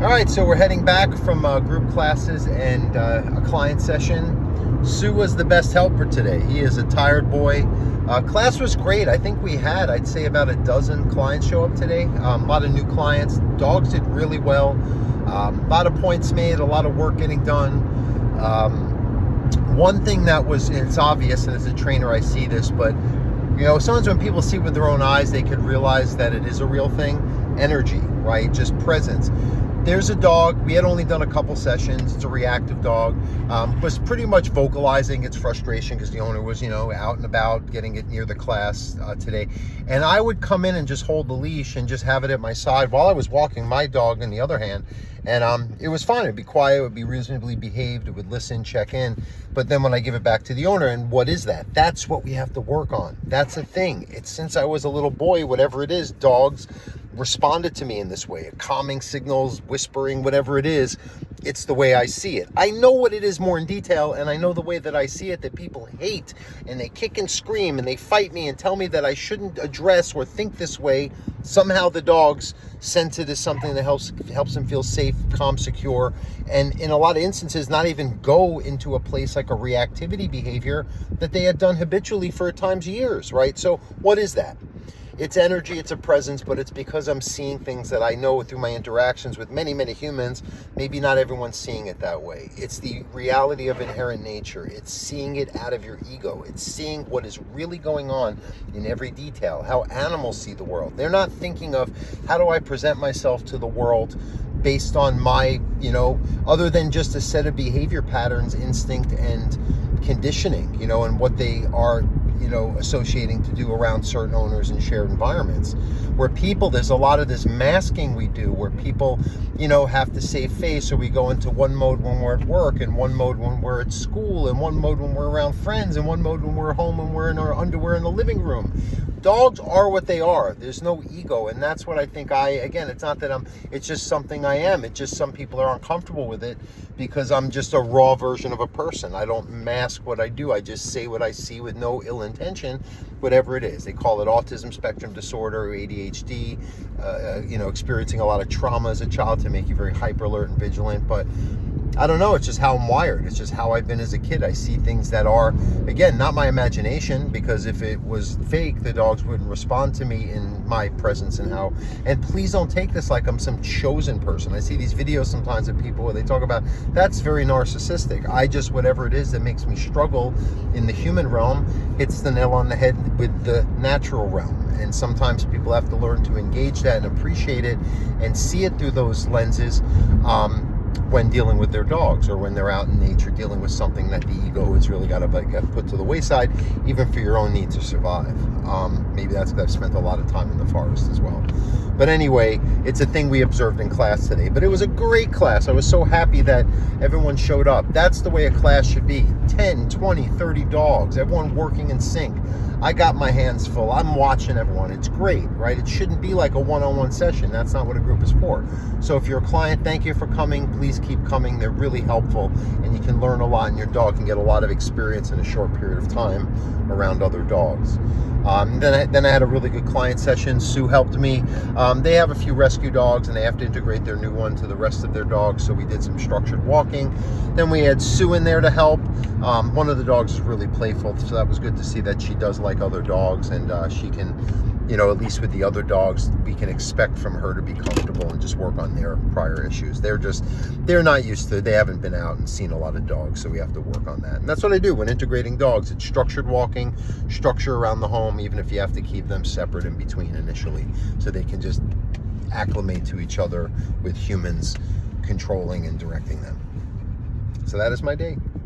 All right, so we're heading back from group classes and a client session. Sue was the best helper today. He is a tired boy. Class was great. I think we had, I'd say, about a dozen clients show up today. A lot of new clients. Dogs did really well. A lot of points made, a lot of work getting done. One thing that was, and it's obvious, and as a trainer I see this, but you know, sometimes when people see with their own eyes, they could realize that it is a real thing. Energy, right? Just presence. There's a dog, we had only done a couple sessions, it's a reactive dog, was pretty much vocalizing its frustration because the owner was, you know, out and about getting it near the class today. And I would come in and just hold the leash and just have it at my side while I was walking my dog in the other hand. And it was fine. It'd be quiet, it would be reasonably behaved, it would listen, check in. But then when I give it back to the owner, and what is that? That's what we have to work on. That's a thing. It's since I was a little boy, whatever it is, dogs responded to me in this way, calming signals, whispering, whatever it is. It's the way I see it. I know what it is more in detail, and I know the way that I see it that people hate, and they kick and scream, and they fight me and tell me that I shouldn't address or think this way. Somehow the dogs sense it as something that helps them feel safe, calm, secure, and in a lot of instances not even go into a place like a reactivity behavior that they had done habitually for times years, right? So what is that? It's energy, it's a presence, but it's because I'm seeing things that I know through my interactions with many, many humans. Maybe not everyone's seeing it that way. It's the reality of inherent nature. It's seeing it out of your ego. It's seeing what is really going on in every detail, how animals see the world. They're not thinking of how do I present myself to the world based on my, you know, other than just a set of behavior patterns, instinct, and conditioning, you know, and what they are, you know, associating to do around certain owners and shared environments. Where people, there's a lot of this masking we do where people, you know, have to save face, or we go into one mode when we're at work, and one mode when we're at school, and one mode when we're around friends, and one mode when we're home and we're in our underwear in the living room. Dogs are what they are. There's no ego, and that's what I think again, it's not that it's just something I am. It's just some people are uncomfortable with it because I'm just a raw version of a person. I don't mask what I do. I just say what I see with no ill intention, whatever it is. They call it autism spectrum disorder, or ADHD, you know, experiencing a lot of trauma as a child to make you very hyper alert and vigilant. But I don't know, it's just how I'm wired. It's just how I've been as a kid. I see things that are, again, not my imagination, because if it was fake, the dogs wouldn't respond to me in my presence and please don't take this like I'm some chosen person. I see these videos sometimes of people where they talk about, that's very narcissistic. I just, whatever it is that makes me struggle in the human realm, hits the nail on the head with the natural realm. And sometimes people have to learn to engage that and appreciate it and see it through those lenses, when dealing with their dogs, or when they're out in nature dealing with something that the ego has really got to put to the wayside, even for your own need to survive. Maybe that's because I've spent a lot of time in the forest as well. But anyway, it's a thing we observed in class today. But it was a great class. I was so happy that everyone showed up. That's the way a class should be. 10, 20, 30 dogs, everyone working in sync. I got my hands full. I'm watching everyone. It's great, right? It shouldn't be like a one-on-one session. That's not what a group is for. So if you're a client, thank you for coming. Please keep coming. They're really helpful, and you can learn a lot, and your dog can get a lot of experience in a short period of time around other dogs. Then I had a really good client session. Sue helped me. They have a few rescue dogs, and they have to integrate their new one to the rest of their dogs, so we did some structured walking. Then we had Sue in there to help. One of the dogs is really playful, so that was good to see that she does like other dogs, and she can, you know, at least with the other dogs, we can expect from her to be comfortable and just work on their prior issues. They're not used to, they haven't been out and seen a lot of dogs, so we have to work on that. And that's what I do when integrating dogs. It's structured walking, structure around the home, even if you have to keep them separate in between initially, so they can just acclimate to each other with humans controlling and directing them. So that is my day.